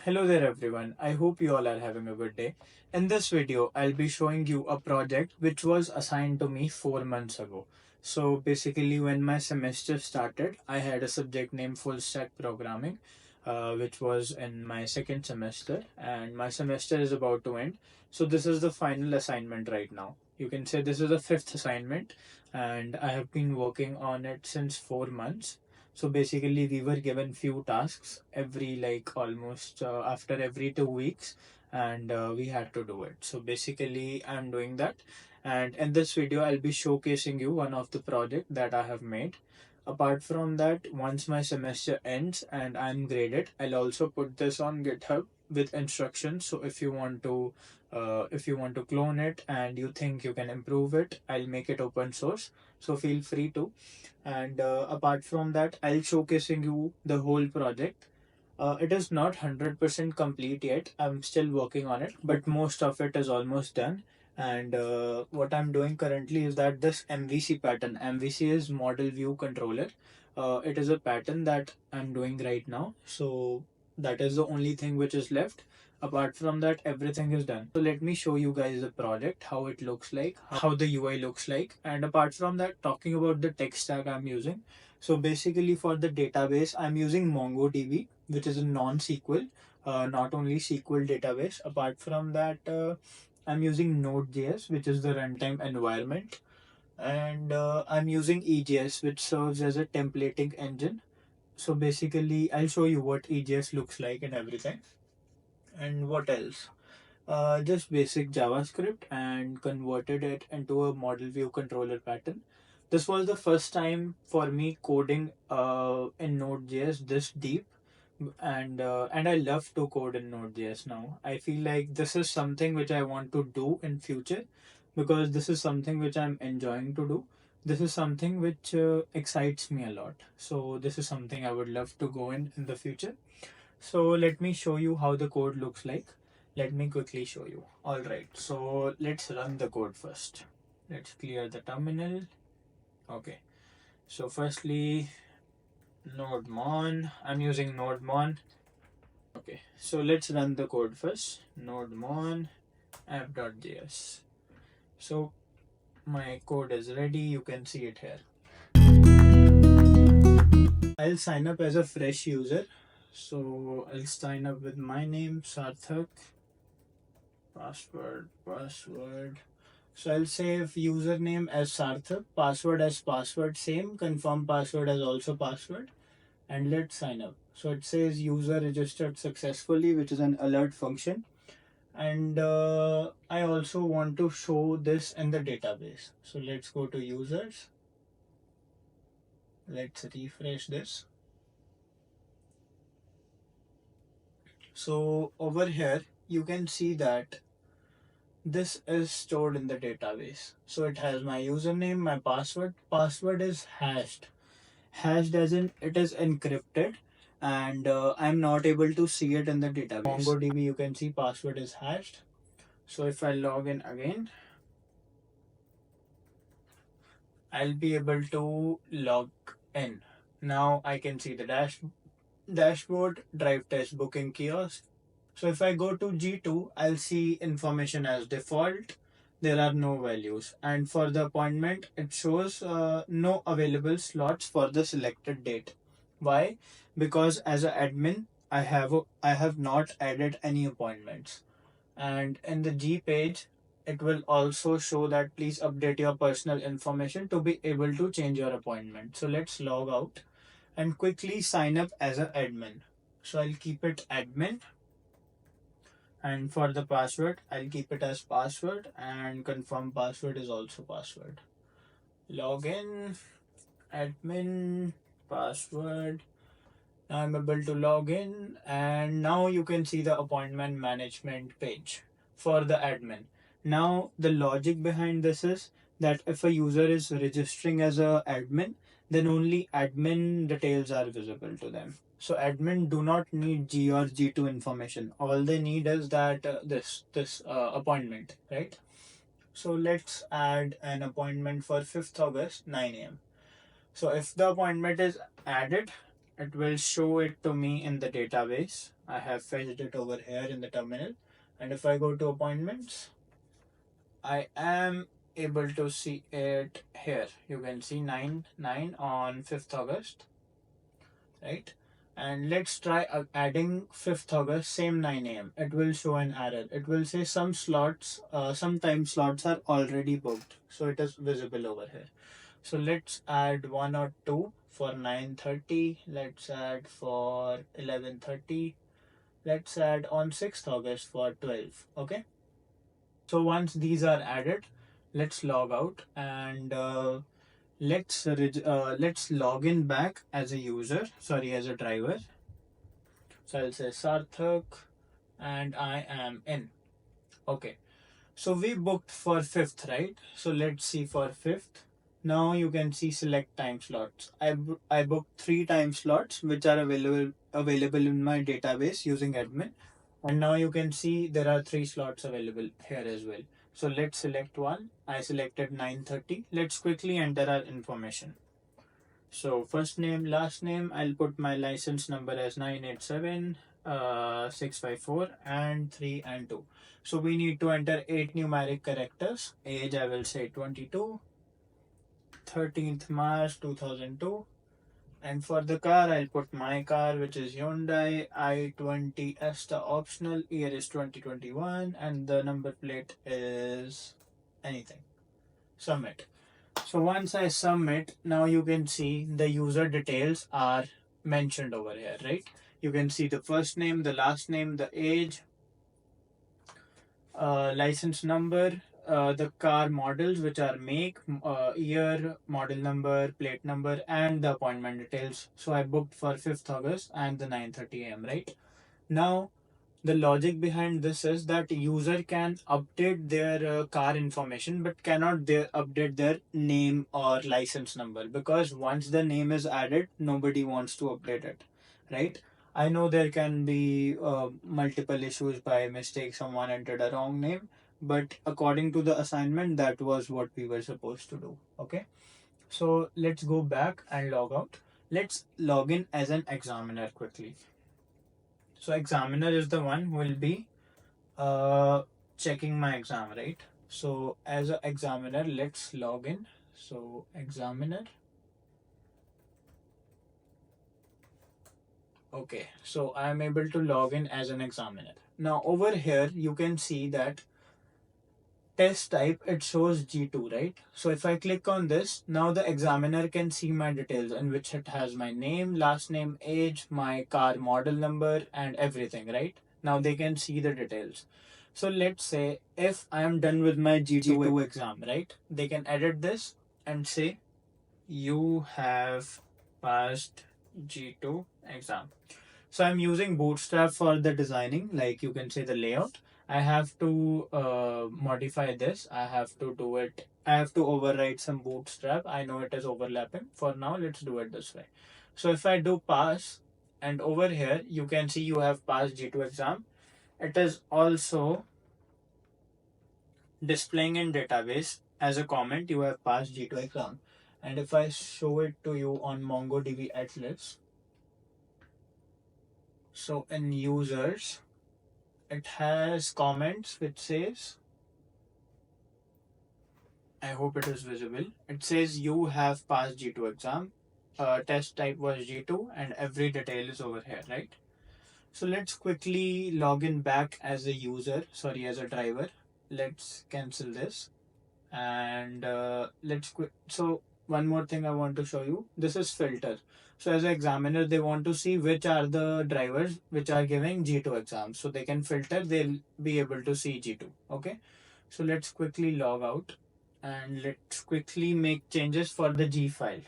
Hello there everyone, I hope you all are having a good day. In this video, I'll be showing you a project which was assigned to me 4 months ago. So basically when my semester started, I had a subject named Full Stack Programming, which was in my second semester, and my semester is about to end. So this is the final assignment right now. You can say this is the fifth assignment, and I have been working on it since 4 months. So basically, we were given few tasks every like almost after every 2 weeks, and we had to do it. So basically, I'm doing that. And in this video, I'll be showcasing you one of the project that I have made. Apart from that, once my semester ends and I'm graded, I'll also put this on GitHub with instructions. So if you want to clone it and you think you can improve it, I'll make it open source. So feel free to. And apart from that, I'll showcasing you the whole project. It is not 100% complete yet. I'm still working on it, but most of it is almost done. And what I'm doing currently is that this MVC pattern, MVC is Model View Controller. It is a pattern that I'm doing right now. So that is the only thing which is left. Apart from that, everything is done. So let me show you guys the project, how it looks like, how the UI looks like. And apart from that, talking about the tech stack I'm using. So basically for the database, I'm using MongoDB, which is a non-SQL, not only SQL database. Apart from that, I'm using Node.js, which is the runtime environment. And I'm using EJS, which serves as a templating engine. So basically, I'll show you what EJS looks like and everything. And what else? Just basic JavaScript and converted it into a model view controller pattern. This was the first time for me coding in Node.js this deep, and I love to code in Node.js now. I feel like this is something which I want to do in future because this is something which I'm enjoying to do. This is something which excites me a lot. So this is something I would love to go in the future. So let me show you how the code looks like. Let me quickly show you. Alright, so let's run the code first. Let's clear the terminal. Okay, so firstly, NodeMon. I'm using NodeMon. Okay, so let's run the code first. NodeMon app.js. So my code is ready. You can see it here. I'll sign up as a fresh user. So I'll sign up with my name, Sarthak. Password. So I'll save username as Sarthak, password as password same, confirm password as also password, and let's sign up. So it says user registered successfully, which is an alert function. And I also want to show this in the database. So let's go to users. Let's refresh this. So over here, you can see that this is stored in the database. So it has my username, my password. Password is hashed. Hashed as in it is encrypted, and I'm not able to see it in the database. MongoDB, you can see password is hashed. So if I log in again, I'll be able to log in. Now I can see the dashboard, drive test booking kiosk. So if I go to G2, I'll see information as default. There are no values. And for the appointment, it shows no available slots for the selected date. Why? Because as an admin, I have not added any appointments. And in the G page, it will also show that please update your personal information to be able to change your appointment. So let's log out and quickly sign up as an admin. So I'll keep it admin, and for the password I'll keep it as password, and confirm password is also password. Login, admin, password. Now I'm able to log in, and now you can see the appointment management page for the admin. Now the logic behind this is that if a user is registering as a admin, then only admin details are visible to them. So admin do not need G or G2 information. All they need is that this appointment, right? So let's add an appointment for 5th August 9 a.m. So if the appointment is added, it will show it to me in the database. I have fetched it over here in the terminal. And if I go to appointments, I am able to see it here. You can see 9 on 5th August, right? And let's try adding 5th August, same 9 a.m. It will show an error. It will say some slots, some time slots are already booked. So it is visible over here. So let's add one or two for 9:30. Let's add for 11:30. Let's add on 6th August for 12. Okay. So once these are added, let's log out and let's log in back as a user. Sorry, as a driver. So I'll say Sarthak and I am in. Okay. So we booked for 5th, right? So let's see for 5th. Now you can see select time slots. I booked 3 time slots which are available in my database using admin. And now you can see there are 3 slots available here as well. So let's select one. I selected 9:30. Let's quickly enter our information. So first name, last name, I'll put my license number as 987 654 and 3 and 2. So we need to enter 8 numeric characters. Age I will say 22, 13th March 2002. And for the car, I'll put my car, which is Hyundai i20 Esta optional. Year is 2021 and the number plate is anything. Submit. So once I submit, now you can see the user details are mentioned over here, right? You can see the first name, the last name, the age, license number, the car models, which are make, year, model number, plate number, and the appointment details. So I booked for 5th August and the 9:30 a.m., right? Now, the logic behind this is that user can update their car information but cannot update their name or license number, because once the name is added nobody wants to update it, right? I know there can be multiple issues, by mistake someone entered a wrong name, but according to the assignment that was what we were supposed to do. Okay, so let's go back and log out. Let's log in as an examiner quickly. So examiner is the one who will be uh, checking my exam, right? So as an examiner, let's log in. So examiner. Okay, so I am able to log in as an examiner. Now over here, you can see that test type, it shows G2, right? So if I click on this, now the examiner can see my details, in which it has my name, last name, age, my car model number, and everything, right? Now they can see the details. So let's say if I am done with my G2 exam, right? They can edit this and say you have passed G2 exam. So I'm using Bootstrap for the designing, like you can say the layout. I have to modify this. I have to do it. I have to override some Bootstrap. I know it is overlapping. For now, let's do it this way. So if I do pass, and over here, you can see you have passed G2 exam. It is also displaying in database as a comment, you have passed G2 exam. And if I show it to you on MongoDB Atlas, so in users, it has comments which says, I hope it is visible. It says you have passed G2 exam. Test type was G2 and every detail is over here, right? So let's quickly log in back as a user, sorry, as a driver. Let's cancel this and let's quit. So one more thing I want to show you. This is filter. So as an examiner, they want to see which are the drivers which are giving G2 exams. So they can filter, they'll be able to see G2. Okay. So let's quickly log out and let's quickly make changes for the G file.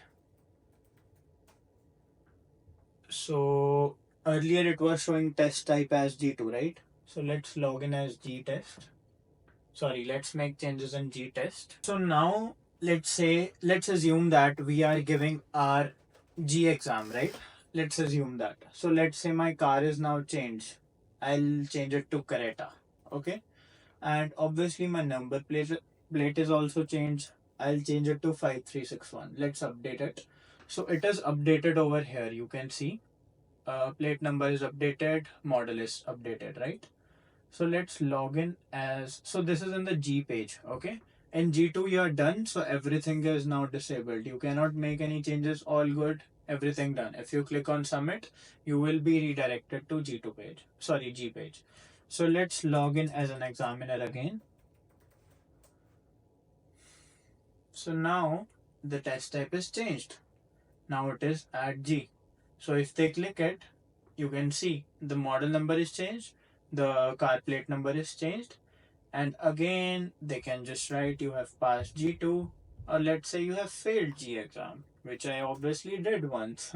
So earlier it was showing test type as G2, right? So let's log in as G-test. Sorry, let's make changes in G-test. So now let's assume that we are giving our G exam, right? Let's assume that. So let's say my car is now changed. I'll change it to Creta. Okay. And obviously my number plate is also changed. I'll change it to 5361. Let's update it. So it is updated over here. You can see plate number is updated, model is updated, right? So let's log in as, so this is in the G page, okay? In G2 you are done, so everything is now disabled. You cannot make any changes, all good, everything done. If you click on submit, you will be redirected to G2 page, sorry, G page. So let's log in as an examiner again. So now the test type is changed. Now it is at G. So if they click it, you can see the model number is changed, the car plate number is changed, and again they can just write you have passed G2, or let's say you have failed G exam, which I obviously did once.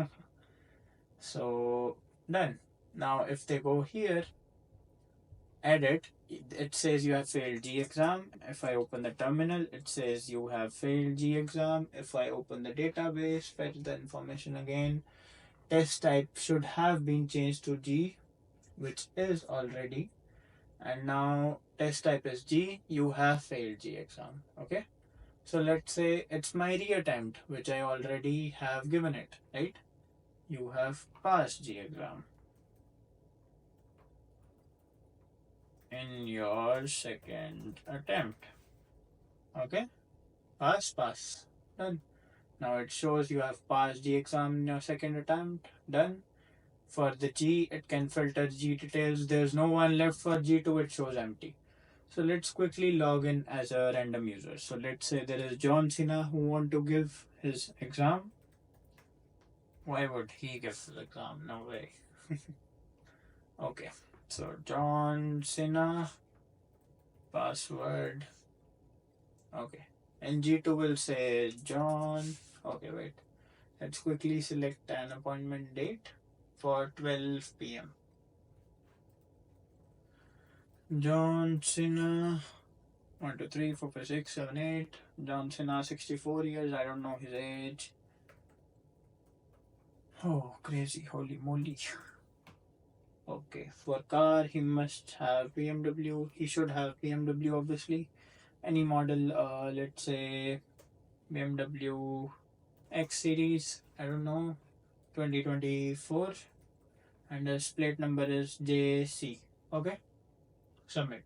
So done. Now if they go here, edit, it says you have failed G exam. If I open the terminal, it says you have failed G exam. If I open the database, fetch the information again, test type should have been changed to G, which is already, and now test type is G, you have failed G exam. Okay, so let's say it's my reattempt, which I already have given it, right? You have passed G exam in your second attempt. Okay, pass, done. Now it shows you have passed G exam in your second attempt, done. For the G, it can filter G details. There's no one left for G2, it shows empty. So let's quickly log in as a random user. So let's say there is John Cena who want to give his exam. Why would he give his exam? No way. Okay, so John Cena, password. Okay, and G2 will say John. Okay, wait. Let's quickly select an appointment date for 12 p.m. John Cena, 1, 2, 3, 4, 5, 6, 7, 8. John Cena, 64 years. I don't know his age. Oh, crazy. Holy moly. Okay, for car, he must have BMW. He should have BMW, obviously. Any model, let's say BMW X series. I don't know. 2024. And his plate number is JC. Okay, submit.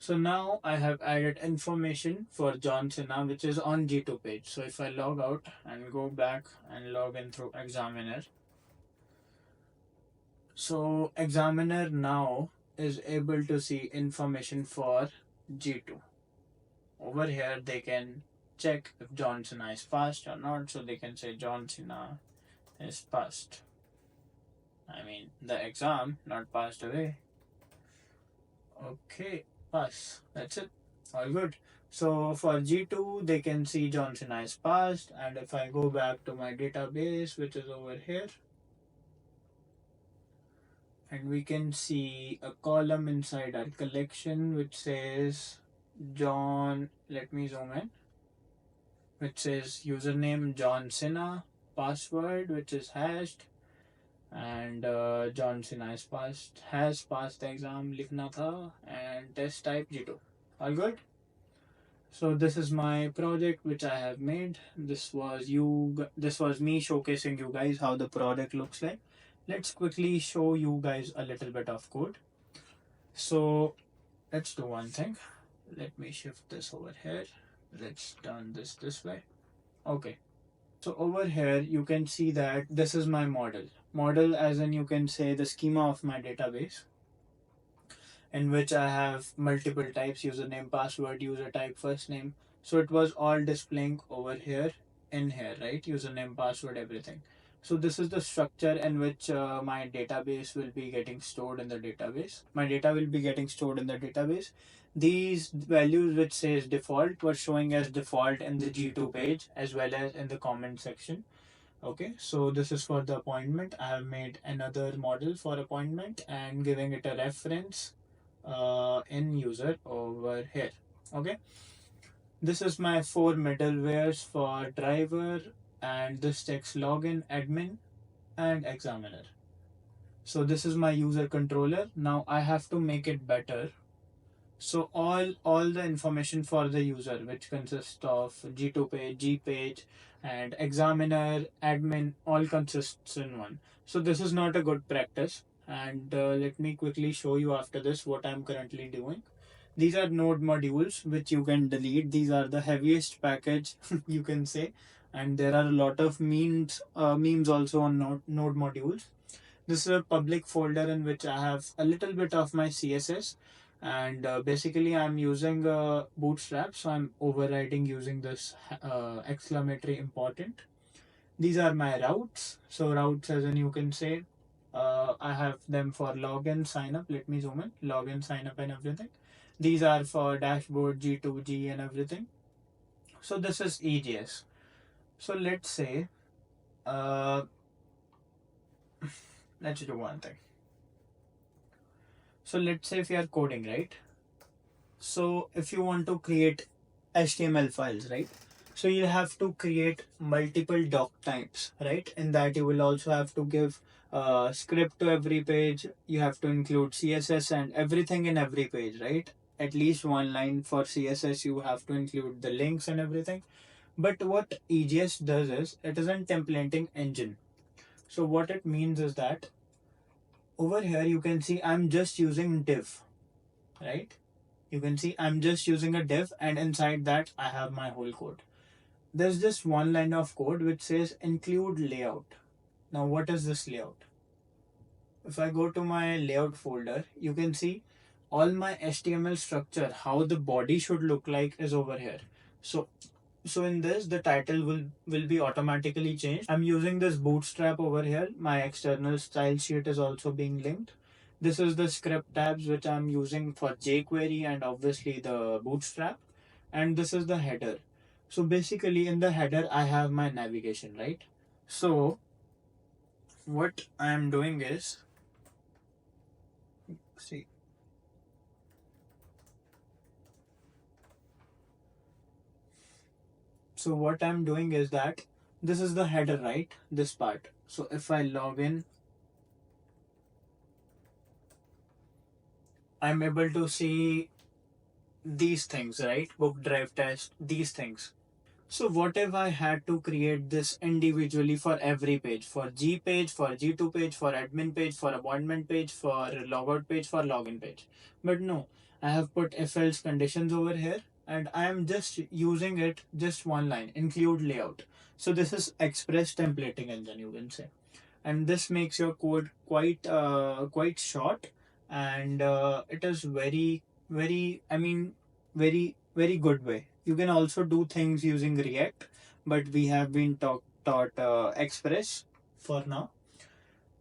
So now I have added information for John Cena, which is on G2 page. So if I log out and go back and log in through Examiner, so Examiner now is able to see information for G2. Over here, they can check if John Cena is passed or not. So they can say John Cena is passed. I mean, the exam, not passed away. Okay, pass. That's it. All good. So for G2, they can see John Cena is passed. And if I go back to my database, which is over here, and we can see a column inside our collection which says John, let me zoom in, which says username John Cena, password which is hashed, and John Cena has passed the exam लिखना था, and test type G2. All good. So this is my project which I have made. This was me showcasing you guys how the product looks like. Let's quickly show you guys a little bit of code. So let's do one thing. Let me shift this over here. Let's turn this way. Okay. So over here you can see that this is my model. Model as in you can say the schema of my database, in which I have multiple types: username, password, user type, first name. So it was all displaying over here in here, right? Username, password, everything. So this is the structure in which my database will be getting stored in the database. My data will be getting stored in the database. These values which says default were showing as default in the G2 page as well as in the comment section. Okay, so this is for the appointment. I have made another model for appointment and giving it a reference in user over here. Okay, this is my 4 middlewares for driver, and this takes login, admin, and examiner. So this is my user controller. Now I have to make it better. So all the information for the user, which consists of G2 page, G page, and examiner, admin, all consists in one. So this is not a good practice. And let me quickly show you after this what I'm currently doing. These are node modules which you can delete. These are the heaviest package you can say. And there are a lot of memes also on node modules. This is a public folder in which I have a little bit of my CSS, and basically I'm using Bootstrap, so I'm overriding using this exclamatory important. These are my routes. So routes, as in you can say, I have them for login, sign up. Let me zoom in, login, sign up, and everything. These are for dashboard, G2G, and everything. So this is EJS. So let's say, uh, let's do one thing. So let's say if you are coding, right? So if you want to create HTML files, right? So you have to create multiple doc types, right? In that you will also have to give script to every page. You have to include CSS and everything in every page, right? At least one line for CSS. You have to include the links and everything. But what EJS does is it is a templating engine. So what it means is that over here you can see I'm just using div, right? You can see I'm just using a div, and inside that I have my whole code. There's just one line of code which says include layout. Now what is this layout? If I go to my layout folder, you can see all my HTML structure, how the body should look like is over here. So in this, the title will be automatically changed. I'm using this Bootstrap over here. My external style sheet is also being linked. This is the script tabs which I'm using for jQuery and obviously the Bootstrap. And this is the header. So basically in the header, I have my navigation, right? So what I am doing is, see, so what I'm doing is that this is the header, right? This part. So if I log in, I'm able to see these things, right? Book, drive, test, these things. So what if I had to create this individually for every page? For G page, for G2 page, for admin page, for appointment page, for logout page, for login page. But no, I have put if else conditions over here, and I am just using it just one line, include layout. So this is express templating engine, you can say. And this makes your code quite short, and it is very, I mean, very good way. You can also do things using React, but we have been taught Express for now.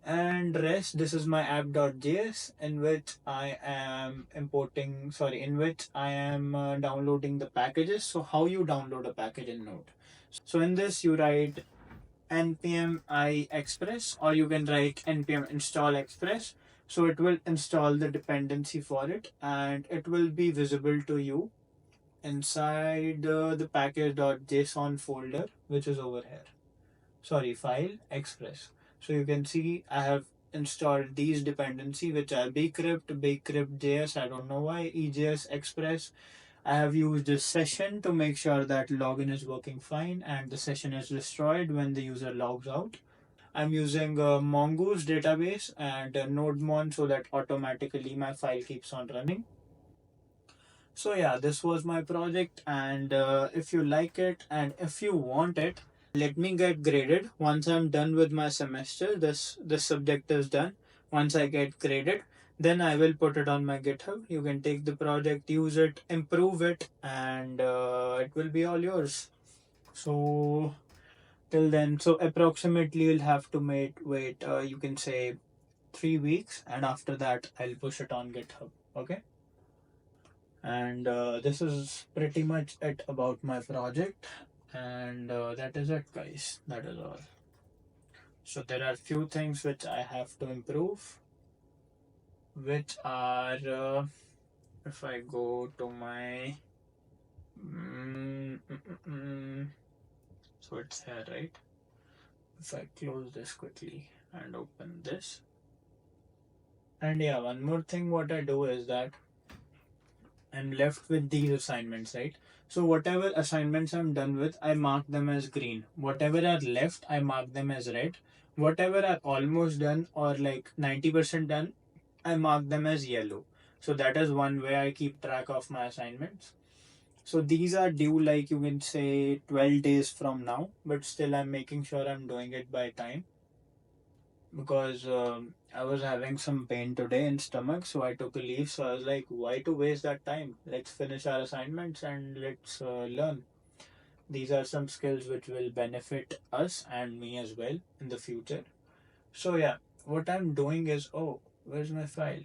And rest, this is my app.js in which I am importing, sorry, in which I am downloading the packages. So how you download a package in Node? So in this you write npm I express, or you can write npm install express. So it will install the dependency for it, and it will be visible to you inside the package.json folder, which is over here. Sorry, file express. So you can see I have installed these dependency, which are bcrypt.js. I don't know why, EJS express. I have used this session to make sure that login is working fine and the session is destroyed when the user logs out. I'm using Mongoose database and NodeMon so that automatically my file keeps on running. So yeah, this was my project, and if you like it and if you want it, let me get graded. Once I'm done with my semester, this subject is done. Once I get graded, then I will put it on my GitHub. You can take the project, use it, improve it, and it will be all yours. So till then, so approximately you'll have to wait. You can say 3 weeks, and after that I'll push it on GitHub. Okay. And this is pretty much it about my project, and that is it, guys. That is all. So there are few things which I have to improve, which are if I go to my so it's here, right? If I close this quickly and open this, and yeah, one more thing what I do is that I'm left with these assignments, right? So whatever assignments I'm done with, I mark them as green. Whatever are left, I mark them as red. whatever are almost done or like 90% done, I mark them as yellow. So that is one way I keep track of my assignments. So these are due like you can say 12 days from now, but still I'm making sure I'm doing it by time because I was having some pain today in stomach, so I took a leave. So I was like, why to waste that time? Let's finish our assignments and let's learn. These are some skills which will benefit us and me as well in the future. So yeah, what I'm doing is, oh, where's my file?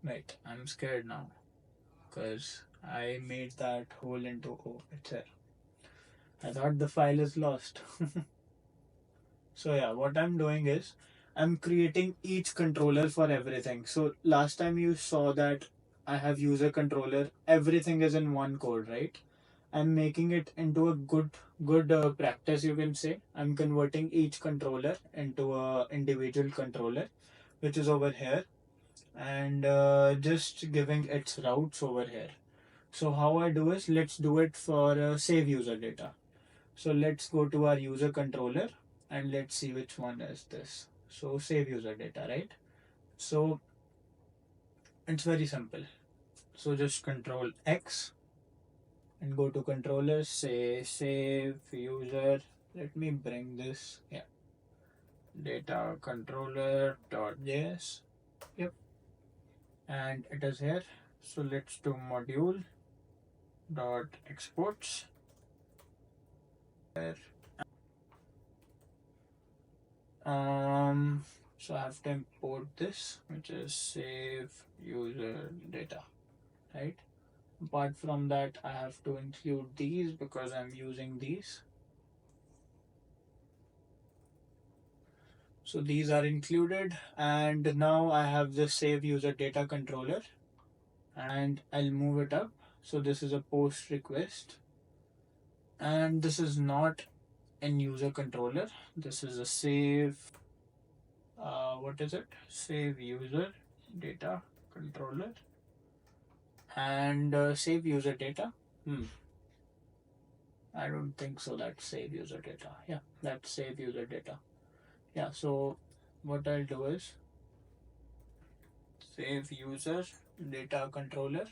Right, I'm scared now because I made that hole into, oh, it's there. I thought the file is lost. So yeah, what I'm doing is I'm creating each controller for everything. So last time you saw that I have user controller, everything is in one code, right? I'm making it into a good practice, you can say. I'm converting each controller into a individual controller, which is over here, and just giving its routes over here. So how I do is, let's do it for save user data. So let's go to our user controller and let's see which one is this. So save user data, right? So it's very simple. So just control X and go to controllers, say save user. Let me bring this, yeah, data controller .js. Yep, and it is here. So let's do module dot exports. So I have to import this, which is save user data, right? Apart from that, I have to include these because I'm using these. So these are included, and now I have the save user data controller, and I'll move it up. So this is a post request, and this is not in user controller. This is a save. What is it? Save user data controller and save user data. I don't think so. That's save user data. Yeah, that's save user data. Yeah, so what I'll do is save user data controller,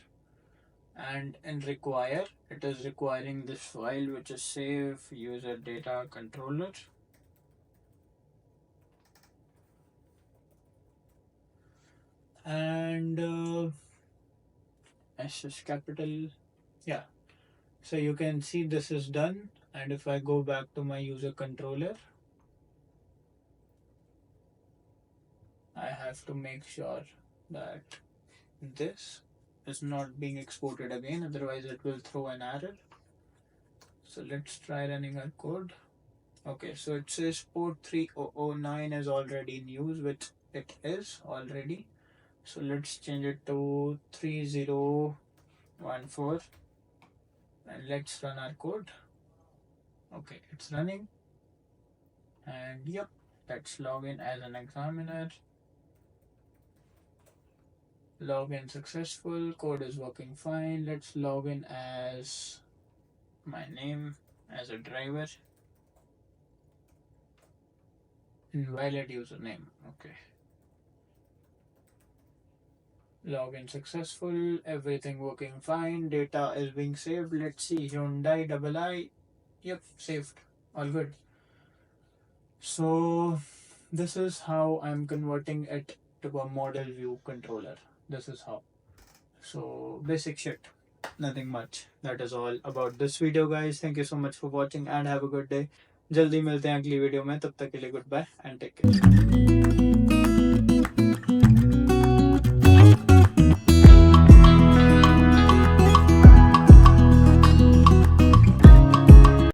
and in require, it is requiring this file which is save user data controller. And S is capital. Yeah, so you can see this is done. And if I go back to my user controller, I have to make sure that this is not being exported again, otherwise it will throw an error. So let's try running our code. Okay, so it says port 3009 is already in use, which it is already. So let's change it to 3014 and let's run our code. Okay, it's running. And yep, let's log in as an examiner. Login successful, code is working fine. Let's log in as my name as a driver. Invalid username. Okay. Login successful, everything working fine, data is being saved. Let's see, Hyundai double I. Yep, saved. All good. So this is how I'm converting it to a model view controller. This is how. So basic shit. Nothing much. That is all about this video, guys. Thank you so much for watching and have a good day. जल्दी मिलते हैं अगली video में, तब तक के लिए goodbye and take care.